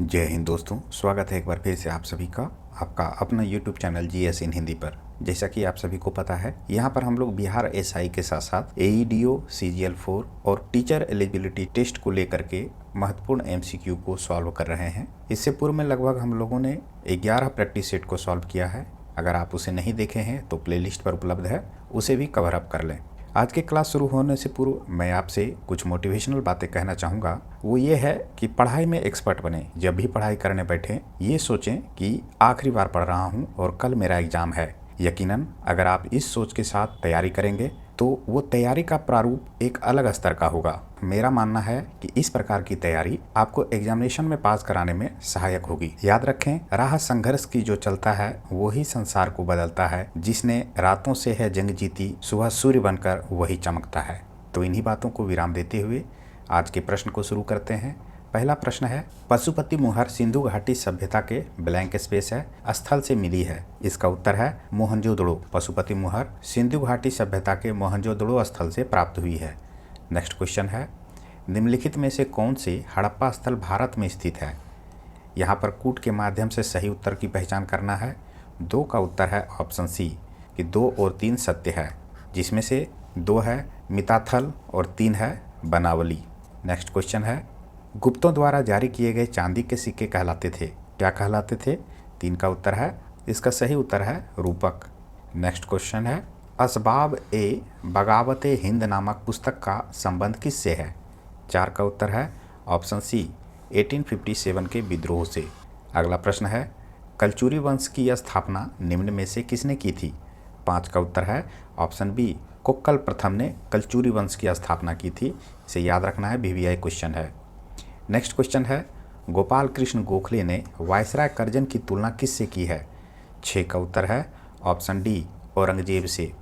जय हिंद दोस्तों, स्वागत है एक बार फिर से आप सभी का आपका अपना YouTube चैनल जीएस इन हिंदी पर। जैसा कि आप सभी को पता है, यहाँ पर हम लोग बिहार एसआई के साथ साथ एईडीओ, CGL4 और टीचर एलिजिबिलिटी टेस्ट को लेकर के महत्वपूर्ण MCQ को सॉल्व कर रहे हैं। इससे पूर्व में लगभग हम लोगों ने 11 प्रैक्टिस सेट को सॉल्व किया है। अगर आप उसे नहीं देखे हैं तो प्लेलिस्ट पर उपलब्ध है, उसे भी कवर अप कर लें। आज की क्लास शुरू होने से पूर्व मैं आपसे कुछ मोटिवेशनल बातें कहना चाहूँगा। वो ये है कि पढ़ाई में एक्सपर्ट बने। जब भी पढ़ाई करने बैठें ये सोचें कि आखिरी बार पढ़ रहा हूँ और कल मेरा एग्ज़ाम है। यकीनन अगर आप इस सोच के साथ तैयारी करेंगे तो वो तैयारी का प्रारूप एक अलग स्तर का होगा। मेरा मानना है कि इस प्रकार की तैयारी आपको एग्जामिनेशन में पास कराने में सहायक होगी। याद रखें, राह संघर्ष की जो चलता है वही संसार को बदलता है। जिसने रातों से है जंग जीती, सुबह सूर्य बनकर वही चमकता है। तो इन्हीं बातों को विराम देते हुए आज के प्रश्न को शुरू करते हैं। पहला प्रश्न है, पशुपति मुहर सिंधु घाटी सभ्यता के ब्लैंक स्पेस है स्थल से मिली है। इसका उत्तर है मोहनजोदड़ो। पशुपति मुहर सिंधु घाटी सभ्यता के मोहनजोदड़ो स्थल से प्राप्त हुई है। नेक्स्ट क्वेश्चन है, निम्नलिखित में से कौन से हड़प्पा स्थल भारत में स्थित है। यहाँ पर कूट के माध्यम से सही उत्तर की पहचान करना है। 2 का उत्तर है ऑप्शन सी कि 2 और 3 सत्य है, जिसमें से 2 है मिताथल और 3 है बनावली। नेक्स्ट क्वेश्चन है, गुप्तों द्वारा जारी किए गए चांदी के सिक्के कहलाते थे। क्या कहलाते थे? 3 का उत्तर है, इसका सही उत्तर है रूपक। नेक्स्ट क्वेश्चन है, असबाब ए बगावत हिंद नामक पुस्तक का संबंध किससे है। 4 का उत्तर है ऑप्शन सी 1857 के विद्रोह से। अगला प्रश्न है, कलचुरी वंश की स्थापना निम्न में से किसने की थी। 5 का उत्तर है ऑप्शन बी कोक्कल प्रथम ने कलचुरी वंश की स्थापना की थी। इसे याद रखना है, VVI क्वेश्चन है। नेक्स्ट क्वेश्चन है, गोपाल कृष्ण गोखले ने वायसराय कर्जन की तुलना किससे की है। 6 का उत्तर है ऑप्शन डी औरंगजेब से।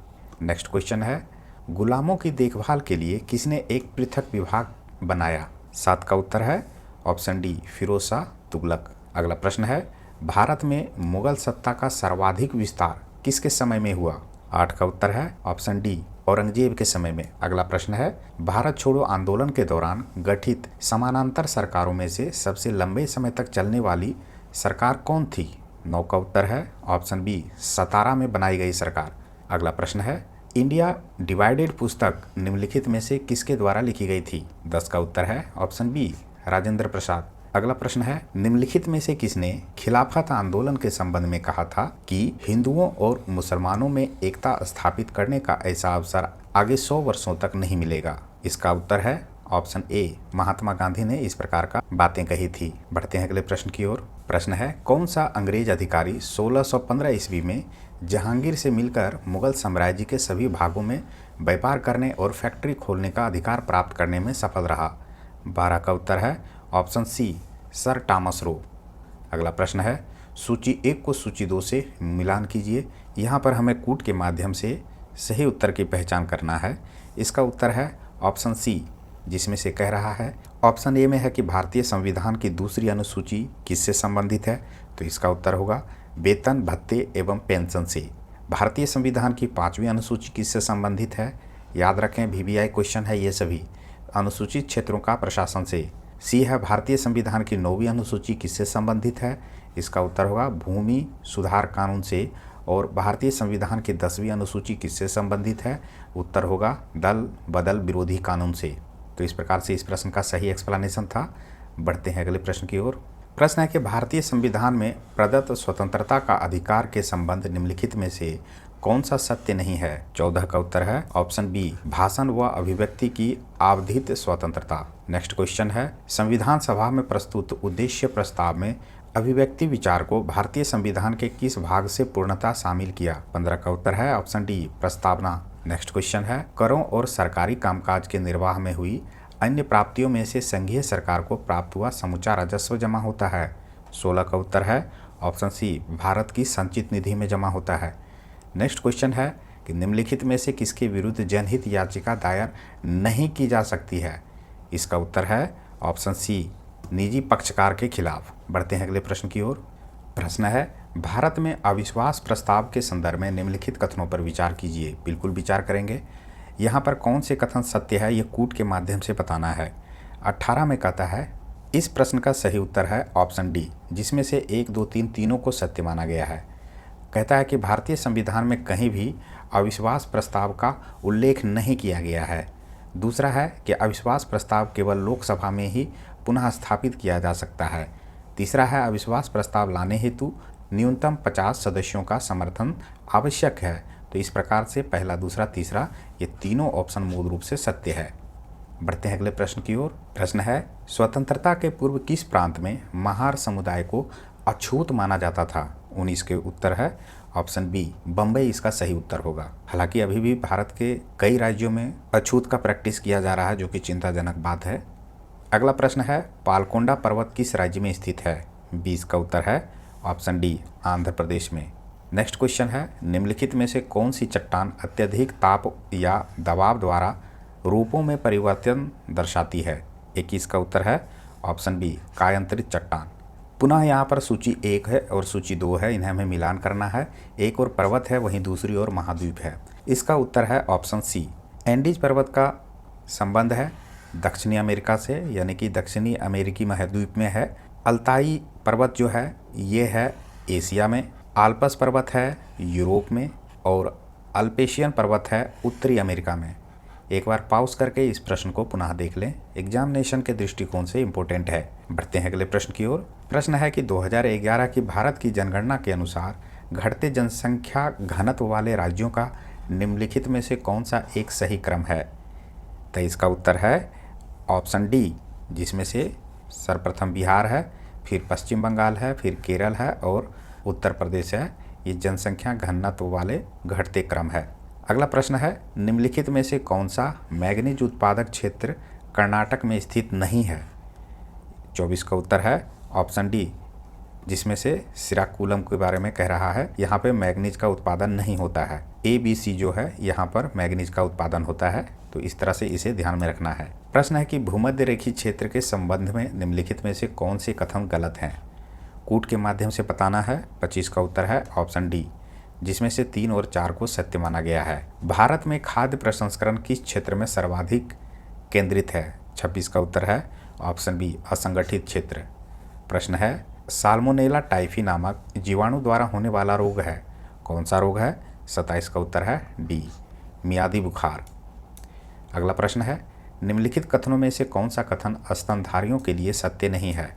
नेक्स्ट क्वेश्चन है, गुलामों की देखभाल के लिए किसने एक पृथक विभाग बनाया। 7 का उत्तर है ऑप्शन डी फिरोज शाह तुगलक। अगला प्रश्न है, भारत में मुगल सत्ता का सर्वाधिक विस्तार किसके समय में हुआ। 8 का उत्तर है ऑप्शन डी औरंगजेब के समय में। अगला प्रश्न है, भारत छोड़ो आंदोलन के दौरान गठित समानांतर सरकारों में से सबसे लंबे समय तक चलने वाली सरकार कौन थी। 9 का उत्तर है ऑप्शन बी 17 में बनाई गई सरकार। अगला प्रश्न है, इंडिया डिवाइडेड पुस्तक निम्नलिखित में से किसके द्वारा लिखी गई थी। 10 का उत्तर है ऑप्शन बी राजेंद्र प्रसाद। अगला प्रश्न है, निम्नलिखित में से किसने खिलाफत आंदोलन के संबंध में कहा था कि हिंदुओं और मुसलमानों में एकता स्थापित करने का ऐसा अवसर आगे 100 वर्षों तक नहीं मिलेगा। इसका उत्तर है ऑप्शन ए महात्मा गांधी ने इस प्रकार का बातें कही थी। बढ़ते हैं अगले प्रश्न की ओर। प्रश्न है, कौन सा अंग्रेज अधिकारी 1615 ईस्वी में जहांगीर से मिलकर मुगल साम्राज्य के सभी भागों में व्यापार करने और फैक्ट्री खोलने का अधिकार प्राप्त करने में सफल रहा। 12 का उत्तर है option C sir Thomas Roe. अगला प्रश्न है, सूची 1 को सूची 2 से मिलान कीजिए। यहाँ पर हमें कूट के माध्यम से सही उत्तर की पहचान करना है। इसका उत्तर है ऑप्शन सी, जिसमें से कह रहा है ऑप्शन ए में है कि भारतीय संविधान की दूसरी अनुसूची किससे संबंधित है। तो इसका उत्तर होगा वेतन भत्ते एवं पेंशन से। भारतीय संविधान की 5वीं अनुसूची किससे संबंधित है। याद रखें, VVI क्वेश्चन है ये सभी। अनुसूचित क्षेत्रों का प्रशासन से। सी है, भारतीय संविधान की 9वीं अनुसूची किससे संबंधित है। इसका उत्तर होगा भूमि सुधार कानून से। और भारतीय संविधान की 10वीं अनुसूची किससे संबंधित है। उत्तर होगा दल बदल विरोधी कानून से। तो इस प्रकार से इस प्रश्न का सही एक्सप्लेनेशन था। बढ़ते हैं अगले प्रश्न की ओर। प्रश्न है कि भारतीय संविधान में प्रदत्त स्वतंत्रता का अधिकार के संबंध निम्नलिखित में से कौन सा सत्य नहीं है। 14 का उत्तर है ऑप्शन बी भाषण व अभिव्यक्ति की आवधित स्वतंत्रता। नेक्स्ट क्वेश्चन है, संविधान सभा में प्रस्तुत उद्देश्य प्रस्ताव में अभिव्यक्ति विचार को भारतीय संविधान के किस भाग से पूर्णतः शामिल किया। 15 का उत्तर है ऑप्शन डी प्रस्तावना। नेक्स्ट क्वेश्चन है, करों और सरकारी कामकाज के निर्वाह में हुई अन्य प्राप्तियों में से संघीय सरकार को प्राप्त हुआ समूचा राजस्व जमा होता है। 16 का उत्तर है ऑप्शन सी भारत की संचित निधि में जमा होता है। नेक्स्ट क्वेश्चन है कि निम्नलिखित में से किसके विरुद्ध जनहित याचिका दायर नहीं की जा सकती है। इसका उत्तर है ऑप्शन सी निजी पक्षकार के खिलाफ। बढ़ते हैं अगले प्रश्न की ओर। प्रश्न है, भारत में अविश्वास प्रस्ताव के संदर्भ में निम्नलिखित कथनों पर विचार कीजिए। बिल्कुल विचार करेंगे। यहाँ पर कौन से कथन सत्य है ये कूट के माध्यम से बताना है। 18 में कहता है इस प्रश्न का सही उत्तर है ऑप्शन डी, जिसमें से 1, 2, 3 तीनों को सत्य माना गया है। कहता है कि भारतीय संविधान में कहीं भी अविश्वास प्रस्ताव का उल्लेख नहीं किया गया है। दूसरा है कि अविश्वास प्रस्ताव केवल लोकसभा में ही पुनः स्थापित किया जा सकता है। तीसरा है अविश्वास प्रस्ताव लाने हेतु न्यूनतम 50 सदस्यों का समर्थन आवश्यक है। तो इस प्रकार से पहला, दूसरा, तीसरा ये तीनों ऑप्शन मूल रूप से सत्य है। बढ़ते हैं अगले प्रश्न की ओर। प्रश्न है, स्वतंत्रता के पूर्व किस प्रांत में महार समुदाय को अछूत माना जाता था? 19 के उत्तर है ऑप्शन बी, बम्बई इसका सही उत्तर होगा। हालांकि अभी भी भारत के कई राज्यों में अछूत का प्रैक्टिस किया जा रहा है, जो कि चिंताजनक बात है। अगला प्रश्न है, पालकोंडा पर्वत किस राज्य में स्थित है? 20 का उत्तर है ऑप्शन डी, आंध्र प्रदेश में। नेक्स्ट क्वेश्चन है, निम्नलिखित में से कौन सी चट्टान अत्यधिक ताप या दबाव द्वारा रूपों में परिवर्तन दर्शाती है? 21 का उत्तर है ऑप्शन बी, कायांतरित चट्टान। पुनः यहाँ पर सूची 1 है और सूची 2 है, इन्हें हमें मिलान करना है। एक और पर्वत है, वहीं दूसरी ओर महाद्वीप है। इसका उत्तर है ऑप्शन सी, एंडीज पर्वत का संबंध है दक्षिणी अमेरिका से, यानी कि दक्षिणी अमेरिकी महाद्वीप में है। अल्ताई पर्वत जो है ये है एशिया में, आल्पस पर्वत है यूरोप में और अल्पेशियन पर्वत है उत्तरी अमेरिका में। एक बार पॉज करके इस प्रश्न को पुनः देख लें, एग्जामिनेशन के दृष्टिकोण से इम्पोर्टेंट है। बढ़ते हैं अगले प्रश्न की ओर। प्रश्न है कि 2011 की भारत की जनगणना के अनुसार घटते जनसंख्या घनत्व वाले राज्यों का निम्नलिखित में से कौन सा एक सही क्रम है? तो इसका उत्तर है ऑप्शन डी, जिसमें से सर्वप्रथम बिहार है, फिर पश्चिम बंगाल है, फिर केरल है और उत्तर प्रदेश है। ये जनसंख्या घनत्व वाले घटते क्रम है। अगला प्रश्न है, निम्नलिखित में से कौन सा मैग्नीज उत्पादक क्षेत्र कर्नाटक में स्थित नहीं है? 24 का उत्तर है ऑप्शन डी, जिसमें से श्रीकाकुलम के बारे में कह रहा है। यहाँ पे मैग्नीज का उत्पादन नहीं होता है। ABC जो है यहाँ पर मैग्नीज का उत्पादन होता है, तो इस तरह से इसे ध्यान में रखना है। प्रश्न है कि भूमध्य रेखीय क्षेत्र के संबंध में निम्नलिखित में से कौन से कथन गलत हैं? कूट के माध्यम से बताना है। 25 का उत्तर है ऑप्शन डी, जिसमें से 3 और 4 को सत्य माना गया है। भारत में खाद्य प्रसंस्करण किस क्षेत्र में सर्वाधिक केंद्रित है? 26 का उत्तर है ऑप्शन बी, असंगठित क्षेत्र। प्रश्न है, साल्मोनेला टाइफी नामक जीवाणु द्वारा होने वाला रोग है, कौन सा रोग है? 27 का उत्तर है डी, मियादी बुखार। अगला प्रश्न है, निम्नलिखित कथनों में से कौन सा कथन स्तनधारियों के लिए सत्य नहीं है?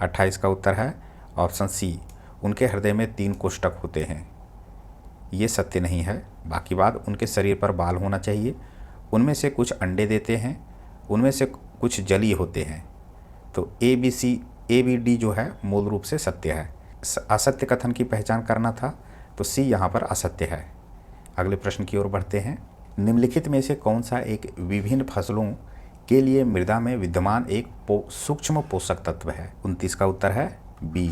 28 का उत्तर है ऑप्शन सी, उनके हृदय में 3 कोष्ठक होते हैं। ये सत्य नहीं है। बाकी बात, उनके शरीर पर बाल होना चाहिए, उनमें से कुछ अंडे देते हैं, उनमें से कुछ जलीय होते हैं। तो ABD जो है मूल रूप से सत्य है। असत्य कथन की पहचान करना था, तो सी यहाँ पर असत्य है। अगले प्रश्न की ओर बढ़ते हैं। निम्नलिखित में से कौन सा एक विभिन्न फसलों के लिए मृदा में विद्यमान एक सूक्ष्म पोषक तत्व है? 29 का उत्तर है बी,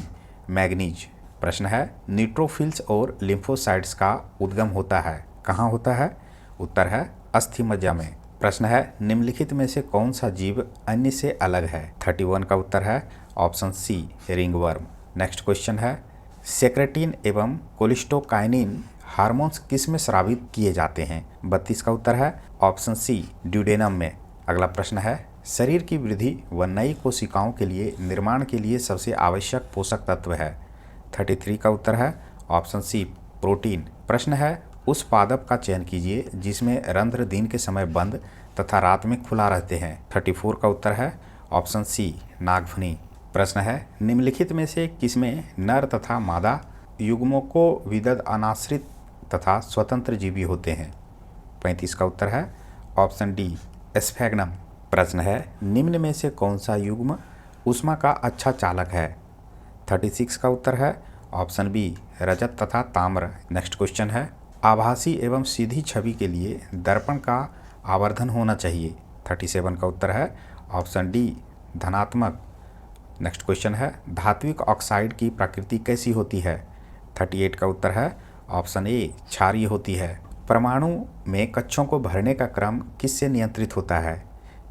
मैग्नीज। प्रश्न है, न्यूट्रोफिल्स और लिम्फोसाइट्स का उद्गम होता है, कहाँ होता है? उत्तर है अस्थि मज्जा में। प्रश्न है, निम्नलिखित में से कौन सा जीव अन्य से अलग है? 31 का उत्तर है option C, ringworm. Next question है, सेक्रेटिन एवं कोलिस्टोकाइनिन हार्मोन्स किस में स्रावित किए जाते हैं? 32 का उत्तर है ऑप्शन सी, ड्यूडेनम में। अगला प्रश्न है, शरीर की वृद्धि व नई कोशिकाओं के लिए निर्माण के लिए सबसे आवश्यक पोषक तत्व है? 33 का उत्तर है ऑप्शन सी, प्रोटीन। प्रश्न है, उस पादप का चयन कीजिए जिसमें रंध्र दिन के समय बंद तथा रात में खुला रहते हैं। 34 का उत्तर है ऑप्शन सी, नागफनी। प्रश्न है, निम्नलिखित में से किसमें नर तथा मादा युग्मों को विदद अनाश्रित तथा स्वतंत्र जीवी होते हैं? 35 का उत्तर है ऑप्शन डी, स्फैग्नम। प्रश्न है, निम्न में से कौन सा युग्म ऊष्मा का अच्छा चालक है? 36 का उत्तर है ऑप्शन बी, रजत तथा ताम्र। नेक्स्ट क्वेश्चन है, आभासी एवं सीधी छवि के लिए दर्पण का आवर्धन होना चाहिए। 37 का उत्तर है ऑप्शन डी, धनात्मक। नेक्स्ट क्वेश्चन है, धात्विक ऑक्साइड की प्रकृति कैसी होती है? 38 का उत्तर है ऑप्शन ए, क्षारीय होती है। परमाणु में कक्षों को भरने का क्रम किससे नियंत्रित होता है?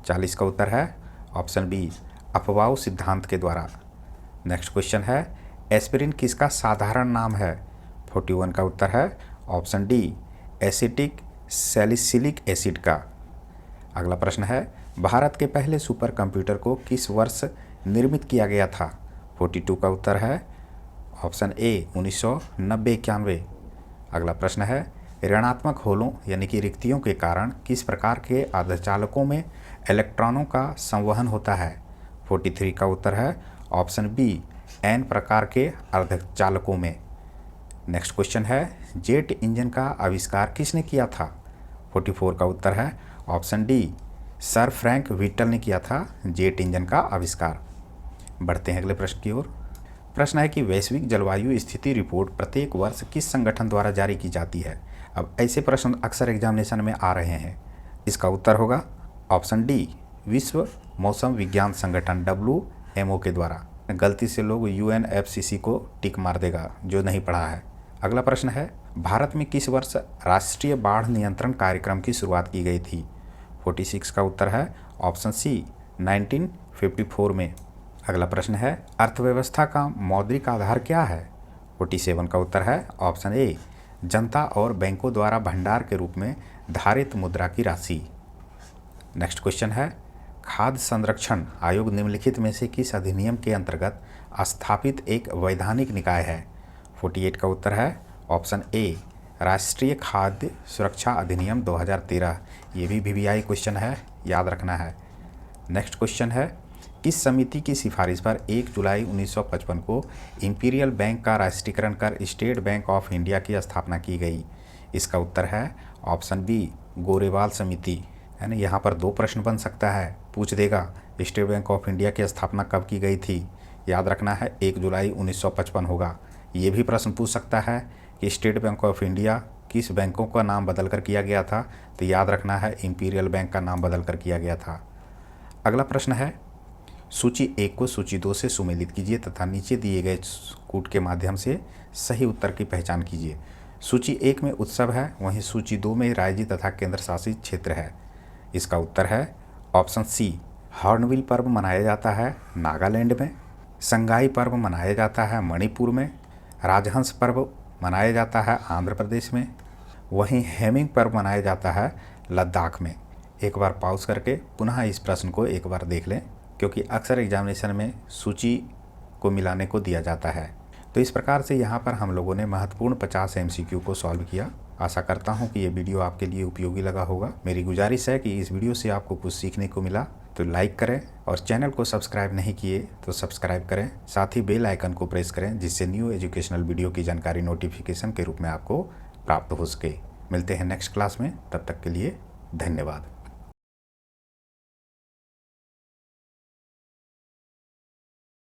40 का उत्तर है ऑप्शन बी, अफबाऊ सिद्धांत के द्वारा। नेक्स्ट क्वेश्चन है, एस्पिरिन किसका साधारण नाम है? 41 का उत्तर है option D, acetic salicylic acid का। अगला प्रश्न है, भारत के पहले सुपर कंप्यूटर को किस वर्ष निर्मित किया गया था? 42 का उत्तर है ऑप्शन ए 1990-91। अगला प्रश्न है, ऋणात्मक होलों यानी कि रिक्तियों के कारण किस प्रकार के अर्धचालकों में इलेक्ट्रॉनों का संवहन होता है? 43 का उत्तर है ऑप्शन बी एन प्रकार के अर्धचालकों में। नेक्स्ट क्वेश्चन है, जेट इंजन का आविष्कार किसने किया था? 44 का उत्तर है option D sir Frank Whittle ने किया था जेट इंजन का आविष्कार। बढ़ते हैं अगले प्रश्न की ओर। प्रश्न है कि वैश्विक जलवायु स्थिति रिपोर्ट प्रत्येक वर्ष किस संगठन द्वारा जारी की जाती है? अब ऐसे प्रश्न अक्सर एग्जामिनेशन में आ रहे हैं। इसका उत्तर होगा ऑप्शन डी विश्व मौसम विज्ञान संगठन WMO के द्वारा। गलती से लोग UNFCCC को टिक मार देगा जो नहीं पढ़ा है। अगला प्रश्न है, भारत में किस वर्ष राष्ट्रीय बाढ़ नियंत्रण कार्यक्रम की शुरुआत की गई थी? 46 का उत्तर है ऑप्शन सी 1954 में। अगला प्रश्न है, अर्थव्यवस्था का मौद्रिक आधार क्या है? 47 का उत्तर है ऑप्शन ए जनता और बैंकों द्वारा भंडार के रूप में धारित मुद्रा की राशि। नेक्स्ट क्वेश्चन है, खाद्य संरक्षण आयोग निम्नलिखित में से किस अधिनियम के अंतर्गत स्थापित एक वैधानिक निकाय है? 48 का उत्तर है ऑप्शन ए राष्ट्रीय खाद्य सुरक्षा अधिनियम 2013। ये भी VVI क्वेश्चन है, याद रखना है। नेक्स्ट क्वेश्चन है, किस समिति की सिफारिश पर 1 जुलाई 1955 को इंपीरियल बैंक का राष्ट्रीयकरण कर स्टेट बैंक ऑफ इंडिया की स्थापना की गई? इसका उत्तर है ऑप्शन बी गोरेवाल समिति। है ना, यहाँ पर 2 प्रश्न बन सकता है, पूछ देगा स्टेट बैंक ऑफ इंडिया की स्थापना कब की गई थी? याद रखना है 1 जुलाई 1955 होगा। ये भी प्रश्न पूछ सकता है कि स्टेट बैंक ऑफ इंडिया किस बैंकों का नाम बदल कर किया गया था? तो याद रखना है इंपीरियल बैंक का नाम बदल कर किया गया था। अगला प्रश्न है, सूची 1 को सूची 2 से सुमेलित कीजिए तथा नीचे दिए गए कूट के माध्यम से सही उत्तर की पहचान कीजिए। सूची 1 में उत्सव है, वहीं सूची 2 में राज्य तथा केंद्र शासित क्षेत्र है। इसका उत्तर है ऑप्शन सी हॉर्नबिल पर्व मनाया जाता है नागालैंड में, संगाई पर्व मनाया जाता है मणिपुर में, राजहंस पर्व मनाया जाता है आंध्र प्रदेश में, वहीं हेमिंग पर्व मनाया जाता है लद्दाख में। एक बार पॉज करके पुनः इस प्रश्न को एक बार देख लें, क्योंकि अक्सर एग्जामिनेशन में सूची को मिलाने को दिया जाता है। तो इस प्रकार से यहाँ पर हम लोगों ने महत्वपूर्ण 50 MCQ को सॉल्व किया। आशा करता हूँ कि ये वीडियो आपके लिए उपयोगी लगा होगा। मेरी गुजारिश है कि इस वीडियो से आपको कुछ सीखने को मिला तो लाइक करें, और चैनल को सब्सक्राइब नहीं किए तो सब्सक्राइब करें, साथ ही बेल आइकन को प्रेस करें जिससे न्यू एजुकेशनल वीडियो की जानकारी नोटिफिकेशन के रूप में आपको प्राप्त हो सके। मिलते हैं नेक्स्ट क्लास में, तब तक के लिए धन्यवाद।